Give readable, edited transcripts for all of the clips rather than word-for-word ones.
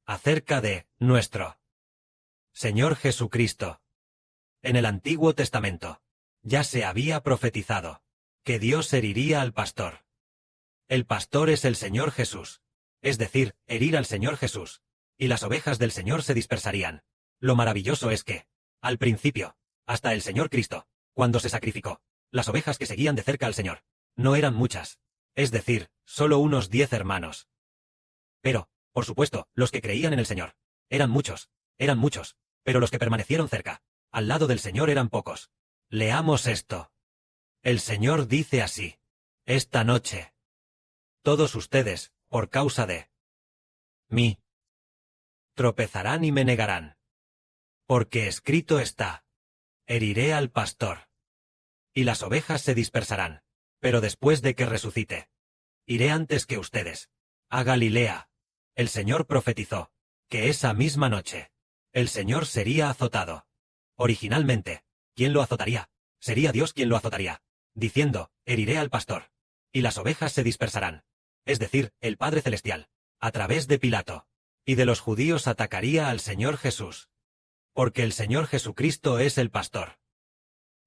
acerca de nuestro Señor Jesucristo. En el Antiguo Testamento ya se había profetizado que Dios heriría al pastor. El pastor es el Señor Jesús, es decir, herir al Señor Jesús, y las ovejas del Señor se dispersarían. Lo maravilloso es que, al principio, hasta el Señor Cristo, cuando se sacrificó, las ovejas que seguían de cerca al Señor, no eran muchas, es decir, solo unos 10 hermanos. Pero, por supuesto, los que creían en el Señor, eran muchos, pero los que permanecieron cerca, al lado del Señor eran pocos. Leamos esto. El Señor dice así: esta noche, todos ustedes, por causa de mí, tropezarán y me negarán. Porque escrito está: heriré al pastor, y las ovejas se dispersarán. Pero después de que resucite, iré antes que ustedes a Galilea. El Señor profetizó que esa misma noche el Señor sería azotado. Originalmente, ¿quién lo azotaría? Sería Dios quien lo azotaría, diciendo: heriré al pastor, y las ovejas se dispersarán. Es decir, el Padre Celestial, a través de Pilato y de los judíos, atacaría al Señor Jesús. Porque el Señor Jesucristo es el pastor.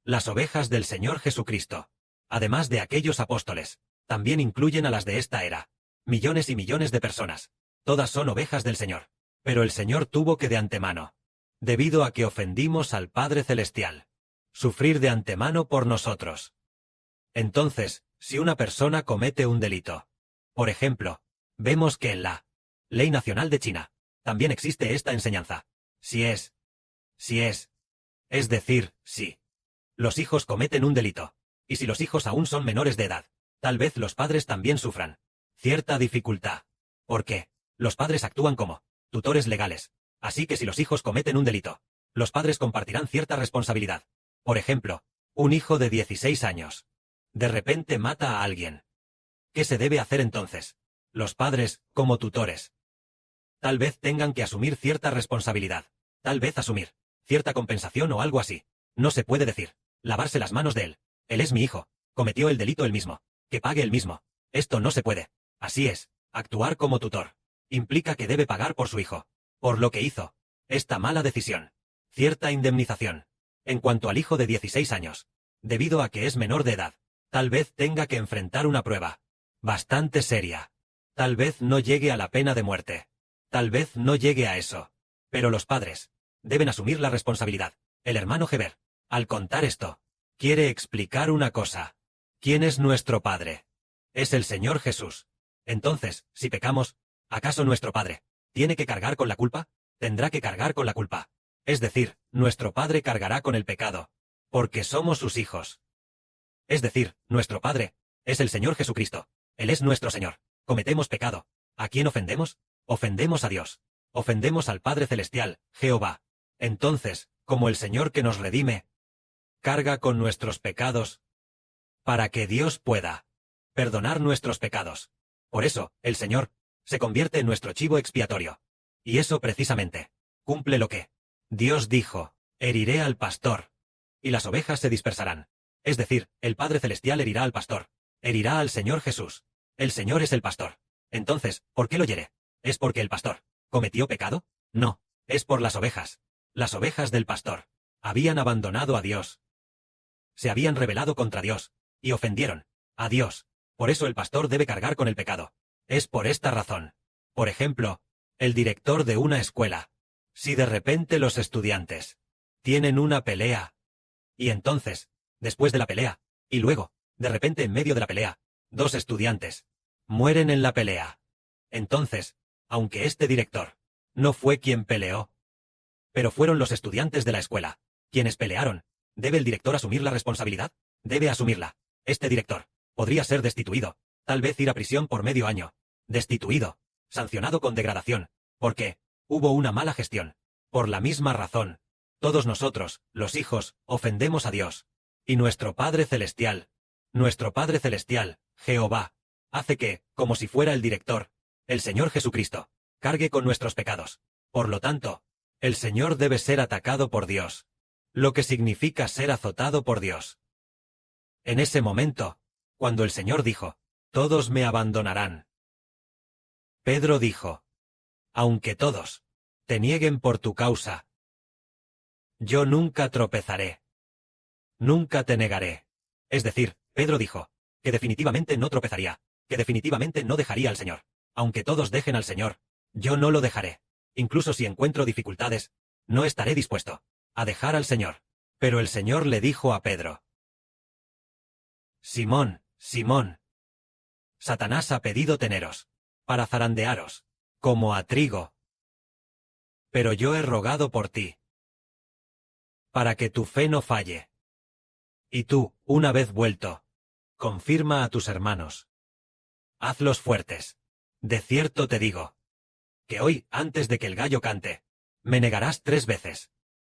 Las ovejas del Señor Jesucristo, además de aquellos apóstoles, también incluyen a las de esta era. Millones y millones de personas. Todas son ovejas del Señor. Pero el Señor tuvo que de antemano, debido a que ofendimos al Padre Celestial, sufrir de antemano por nosotros. Entonces, si una persona comete un delito, por ejemplo, vemos que en la Ley Nacional de China también existe esta enseñanza. Es decir, si los hijos cometen un delito, y si los hijos aún son menores de edad, tal vez los padres también sufran cierta dificultad. ¿Por qué? Los padres actúan como tutores legales, así que si los hijos cometen un delito, los padres compartirán cierta responsabilidad. Por ejemplo, un hijo de 16 años de repente mata a alguien. ¿Qué se debe hacer entonces? Los padres, como tutores, tal vez tengan que asumir cierta responsabilidad, tal vez asumir cierta compensación o algo así. No se puede decir: lavarse las manos de él es mi hijo, cometió el delito él mismo, que pague él mismo. Esto no se puede. Así es, actuar como tutor implica que debe pagar por su hijo, por lo que hizo, esta mala decisión, cierta indemnización. En cuanto al hijo de 16 años, debido a que es menor de edad, tal vez tenga que enfrentar una prueba bastante seria. Tal vez no llegue a la pena de muerte. Tal vez no llegue a eso. Pero los padres deben asumir la responsabilidad. El hermano Heber, al contar esto, quiere explicar una cosa. ¿Quién es nuestro Padre? Es el Señor Jesús. Entonces, si pecamos, ¿acaso nuestro Padre tiene que cargar con la culpa? Tendrá que cargar con la culpa. Es decir, nuestro Padre cargará con el pecado, porque somos sus hijos. Es decir, nuestro Padre es el Señor Jesucristo. Él es nuestro Señor. Cometemos pecado. ¿A quién ofendemos? Ofendemos a Dios. Ofendemos al Padre Celestial, Jehová. Entonces, como el Señor que nos redime carga con nuestros pecados, para que Dios pueda perdonar nuestros pecados. Por eso, el Señor se convierte en nuestro chivo expiatorio. Y eso precisamente cumple lo que Dios dijo: heriré al pastor, y las ovejas se dispersarán. Es decir, el Padre Celestial herirá al pastor, herirá al Señor Jesús. El Señor es el pastor. Entonces, ¿por qué lo hiere? ¿Es porque el pastor cometió pecado? No, es por las ovejas. Las ovejas del pastor habían abandonado a Dios. Se habían rebelado contra Dios, y ofendieron a Dios. Por eso el pastor debe cargar con el pecado. Es por esta razón. Por ejemplo, el director de una escuela. Si de repente los estudiantes tienen una pelea, y entonces, después de la pelea, y luego, de repente en medio de la pelea, 2 estudiantes mueren en la pelea. Entonces, aunque este director no fue quien peleó, pero fueron los estudiantes de la escuela quienes pelearon, ¿debe el director asumir la responsabilidad? Debe asumirla. Este director podría ser destituido, tal vez ir a prisión por medio año. Destituido, sancionado con degradación, porque hubo una mala gestión. Por la misma razón, todos nosotros, los hijos, ofendemos a Dios. Y nuestro Padre Celestial, Jehová, hace que, como si fuera el director, el Señor Jesucristo, cargue con nuestros pecados. Por lo tanto, el Señor debe ser atacado por Dios, lo que significa ser azotado por Dios. En ese momento, cuando el Señor dijo: todos me abandonarán, Pedro dijo: Aunque todos te nieguen por tu causa, yo nunca tropezaré. Nunca te negaré. Es decir, Pedro dijo, que definitivamente no tropezaría, que definitivamente no dejaría al Señor. Aunque todos dejen al Señor, yo no lo dejaré. Incluso si encuentro dificultades, no estaré dispuesto a dejar al Señor. Pero el Señor le dijo a Pedro: Simón, Simón, Satanás ha pedido teneros, para zarandearos, como a trigo. Pero yo he rogado por ti, para que tu fe no falle. Y tú, una vez vuelto, confirma a tus hermanos. Hazlos fuertes. De cierto te digo, que hoy, antes de que el gallo cante, me negarás 3 veces.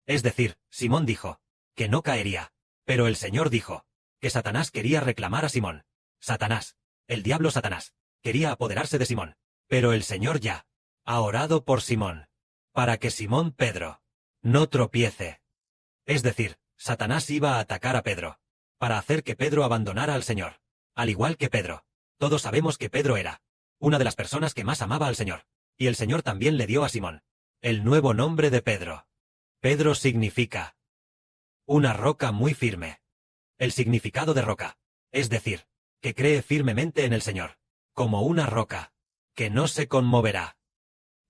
Es decir, Simón dijo, que no caería, pero el Señor dijo, que Satanás quería reclamar a Simón. Satanás, el diablo Satanás, quería apoderarse de Simón, pero el Señor ya ha orado por Simón, para que Simón Pedro no tropiece. Es decir, Satanás iba a atacar a Pedro, para hacer que Pedro abandonara al Señor. Al igual que Pedro, todos sabemos que Pedro era una de las personas que más amaba al Señor, y el Señor también le dio a Simón el nuevo nombre de Pedro. Pedro significa una roca muy firme. El significado de roca, es decir, que cree firmemente en el Señor, como una roca, que no se conmoverá.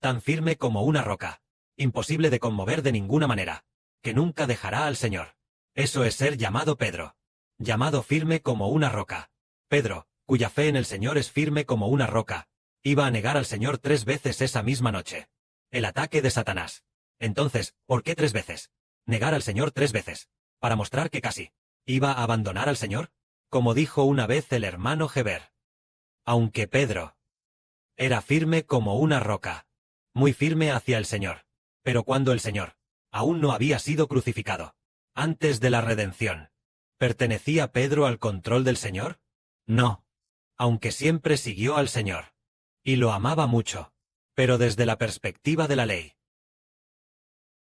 Tan firme como una roca, imposible de conmover de ninguna manera, que nunca dejará al Señor. Eso es ser llamado Pedro. Llamado firme como una roca. Pedro, cuya fe en el Señor es firme como una roca, iba a negar al Señor 3 veces esa misma noche. El ataque de Satanás. Entonces, ¿por qué 3 veces? Negar al Señor 3 veces. Para mostrar que casi iba a abandonar al Señor, como dijo una vez el hermano Heber. Aunque Pedro era firme como una roca, muy firme hacia el Señor. Pero cuando el Señor aún no había sido crucificado, antes de la redención, ¿pertenecía Pedro al control del Señor? No. Aunque siempre siguió al Señor. Y lo amaba mucho. Pero desde la perspectiva de la ley.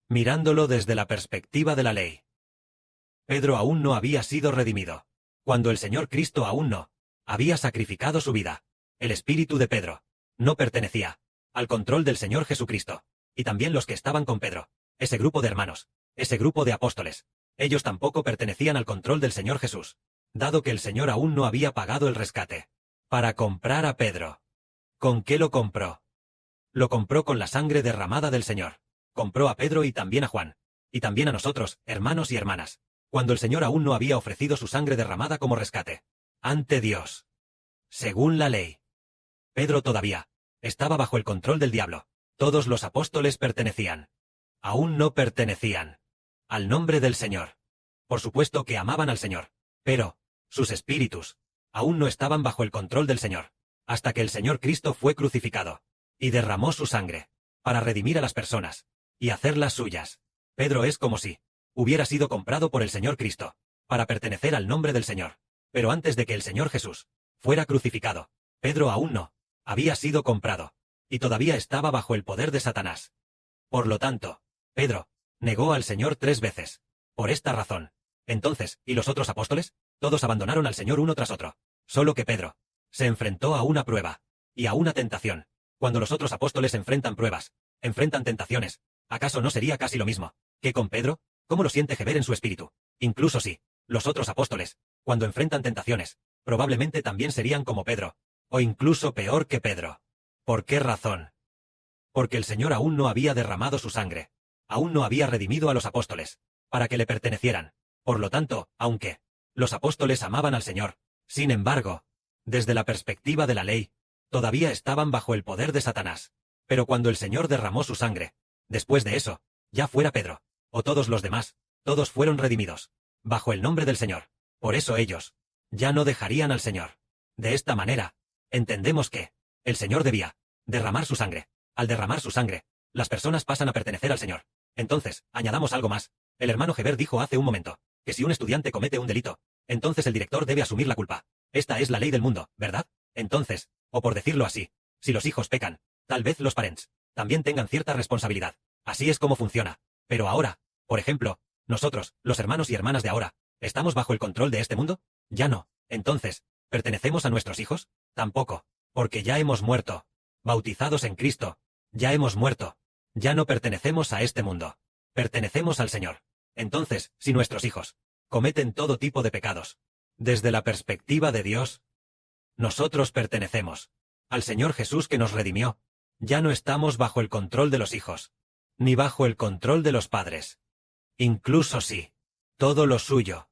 Mirándolo desde la perspectiva de la ley. Pedro aún no había sido redimido. Cuando el Señor Cristo aún no había sacrificado su vida. El espíritu de Pedro no pertenecía al control del Señor Jesucristo. Y también los que estaban con Pedro, ese grupo de hermanos, ese grupo de apóstoles, ellos tampoco pertenecían al control del Señor Jesús, dado que el Señor aún no había pagado el rescate para comprar a Pedro. ¿Con qué lo compró? Lo compró con la sangre derramada del Señor. Compró a Pedro y también a Juan, y también a nosotros, hermanos y hermanas, cuando el Señor aún no había ofrecido su sangre derramada como rescate ante Dios. Según la ley, Pedro todavía estaba bajo el control del diablo. Todos los apóstoles pertenecían. Aún no pertenecían al nombre del Señor. Por supuesto que amaban al Señor, pero sus espíritus aún no estaban bajo el control del Señor, hasta que el Señor Cristo fue crucificado y derramó su sangre para redimir a las personas y hacerlas suyas. Pedro es como si hubiera sido comprado por el Señor Cristo para pertenecer al nombre del Señor. Pero antes de que el Señor Jesús fuera crucificado, Pedro aún no había sido comprado y todavía estaba bajo el poder de Satanás. Por lo tanto, Pedro negó al Señor 3 veces. Por esta razón. Entonces, ¿y los otros apóstoles? Todos abandonaron al Señor uno tras otro. Solo que Pedro se enfrentó a una prueba y a una tentación. Cuando los otros apóstoles enfrentan pruebas, enfrentan tentaciones, ¿acaso no sería casi lo mismo que con Pedro? ¿Cómo lo siente Heber en su espíritu? Incluso si los otros apóstoles, cuando enfrentan tentaciones, probablemente también serían como Pedro, o incluso peor que Pedro. ¿Por qué razón? Porque el Señor aún no había derramado su sangre, aún no había redimido a los apóstoles, para que le pertenecieran. Por lo tanto, aunque los apóstoles amaban al Señor, sin embargo, desde la perspectiva de la ley, todavía estaban bajo el poder de Satanás. Pero cuando el Señor derramó su sangre, después de eso, ya fuera Pedro, o todos los demás, todos fueron redimidos, bajo el nombre del Señor. Por eso ellos ya no dejarían al Señor. De esta manera, entendemos que el Señor debía derramar su sangre. Al derramar su sangre, las personas pasan a pertenecer al Señor. Entonces, añadamos algo más. El hermano Heber dijo hace un momento que si un estudiante comete un delito, entonces el director debe asumir la culpa. Esta es la ley del mundo, ¿verdad? Entonces, o por decirlo así, si los hijos pecan, tal vez los parents también tengan cierta responsabilidad. Así es como funciona. Pero ahora, por ejemplo, nosotros, los hermanos y hermanas de ahora, ¿estamos bajo el control de este mundo? Ya no. Entonces, ¿pertenecemos a nuestros hijos? Tampoco, porque ya hemos muerto, bautizados en Cristo, Ya hemos muerto. Ya no pertenecemos a este mundo. Pertenecemos al Señor. Entonces, si nuestros hijos cometen todo tipo de pecados, desde la perspectiva de Dios, nosotros pertenecemos al Señor Jesús que nos redimió. Ya no estamos bajo el control de los hijos, ni bajo el control de los padres. Incluso si todo lo suyo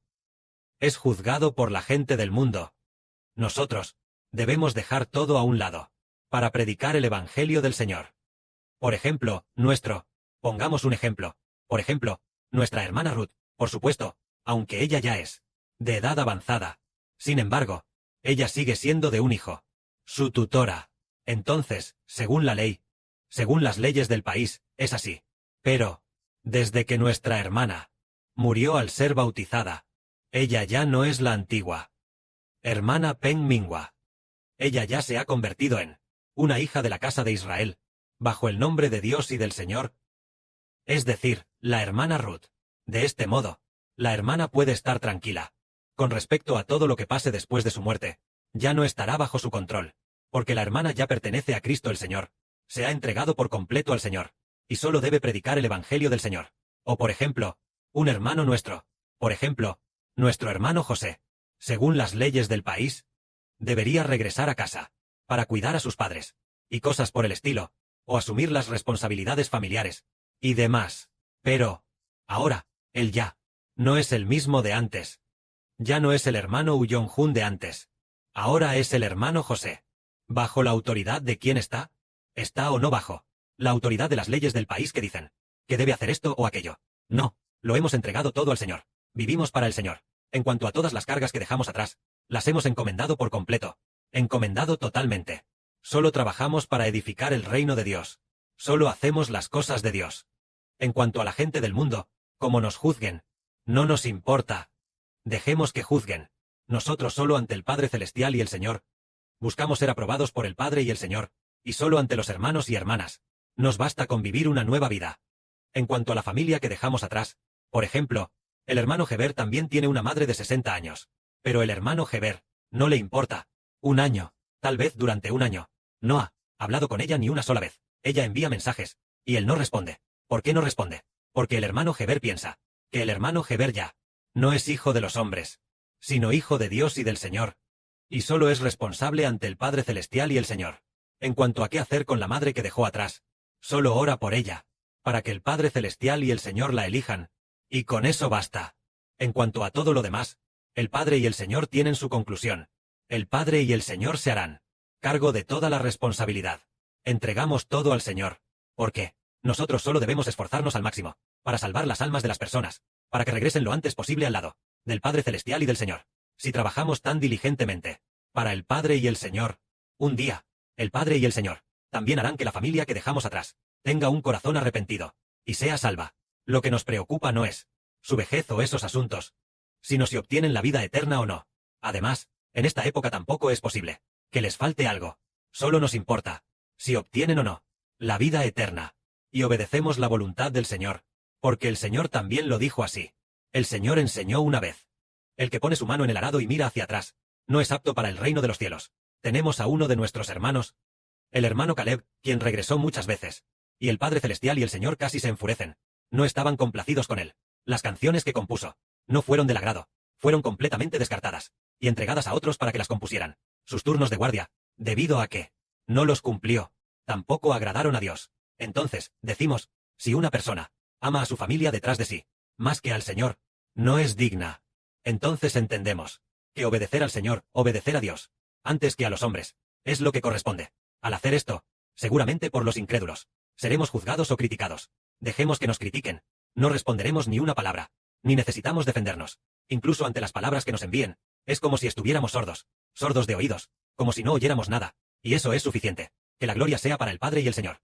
es juzgado por la gente del mundo, nosotros debemos dejar todo a un lado para predicar el Evangelio del Señor. Por ejemplo, pongamos un ejemplo, por ejemplo, nuestra hermana Ruth, por supuesto, aunque ella ya es de edad avanzada, sin embargo, ella sigue siendo de un hijo, su tutora. Entonces, según la ley, según las leyes del país, es así. Pero, desde que nuestra hermana murió al ser bautizada, ella ya no es la antigua hermana Peng Minghua. Ella ya se ha convertido en una hija de la casa de Israel, bajo el nombre de Dios y del Señor. Es decir, la hermana Ruth. De este modo, la hermana puede estar tranquila. Con respecto a todo lo que pase después de su muerte, ya no estará bajo su control, porque la hermana ya pertenece a Cristo el Señor. Se ha entregado por completo al Señor, y solo debe predicar el Evangelio del Señor. O por ejemplo, un hermano nuestro, por ejemplo, nuestro hermano José, según las leyes del país, debería regresar a casa, para cuidar a sus padres, y cosas por el estilo, o asumir las responsabilidades familiares, y demás. Pero, ahora, él ya no es el mismo de antes. Ya no es el hermano Uyong-jun de antes. Ahora es el hermano José. ¿Bajo la autoridad de quién está? ¿Está o no bajo la autoridad de las leyes del país que dicen que debe hacer esto o aquello? No, lo hemos entregado todo al Señor. Vivimos para el Señor. En cuanto a todas las cargas que dejamos atrás, las hemos encomendado por completo. Encomendado totalmente. Solo trabajamos para edificar el reino de Dios. Solo hacemos las cosas de Dios. En cuanto a la gente del mundo, como nos juzguen, no nos importa. Dejemos que juzguen. Nosotros solo ante el Padre Celestial y el Señor. Buscamos ser aprobados por el Padre y el Señor, y solo ante los hermanos y hermanas. Nos basta con vivir una nueva vida. En cuanto a la familia que dejamos atrás, por ejemplo, el hermano Heber también tiene una madre de 60 años. Pero el hermano Heber no le importa. Un año, tal vez durante un año. No ha hablado con ella ni una sola vez. Ella envía mensajes, y él no responde. ¿Por qué no responde? Porque el hermano Heber piensa que el hermano Heber ya no es hijo de los hombres, sino hijo de Dios y del Señor, y solo es responsable ante el Padre Celestial y el Señor. En cuanto a qué hacer con la madre que dejó atrás, solo ora por ella, para que el Padre Celestial y el Señor la elijan, y con eso basta. En cuanto a todo lo demás, el Padre y el Señor tienen su conclusión. El Padre y el Señor se harán cargo de toda la responsabilidad. Entregamos todo al Señor. ¿Por qué? Nosotros solo debemos esforzarnos al máximo, para salvar las almas de las personas, para que regresen lo antes posible al lado del Padre Celestial y del Señor. Si trabajamos tan diligentemente para el Padre y el Señor, un día, el Padre y el Señor también harán que la familia que dejamos atrás tenga un corazón arrepentido y sea salva. Lo que nos preocupa no es su vejez o esos asuntos, sino si obtienen la vida eterna o no. Además, en esta época tampoco es posible que les falte algo. Solo nos importa si obtienen o no la vida eterna, y obedecemos la voluntad del Señor, porque el Señor también lo dijo así. El Señor enseñó una vez: el que pone su mano en el arado y mira hacia atrás, no es apto para el reino de los cielos. Tenemos a uno de nuestros hermanos, el hermano Caleb, quien regresó muchas veces, y el Padre Celestial y el Señor casi se enfurecen. No estaban complacidos con él. Las canciones que compuso no fueron del agrado, fueron completamente descartadas, y entregadas a otros para que las compusieran. Sus turnos de guardia, debido a que no los cumplió, tampoco agradaron a Dios. Entonces, decimos, si una persona ama a su familia detrás de sí, más que al Señor, no es digna. Entonces entendemos que obedecer al Señor, obedecer a Dios, antes que a los hombres, es lo que corresponde. Al hacer esto, seguramente por los incrédulos, seremos juzgados o criticados. Dejemos que nos critiquen. No responderemos ni una palabra, ni necesitamos defendernos. Incluso ante las palabras que nos envíen, es como si estuviéramos sordos, sordos de oídos, como si no oyéramos nada, y eso es suficiente. Que la gloria sea para el Padre y el Señor.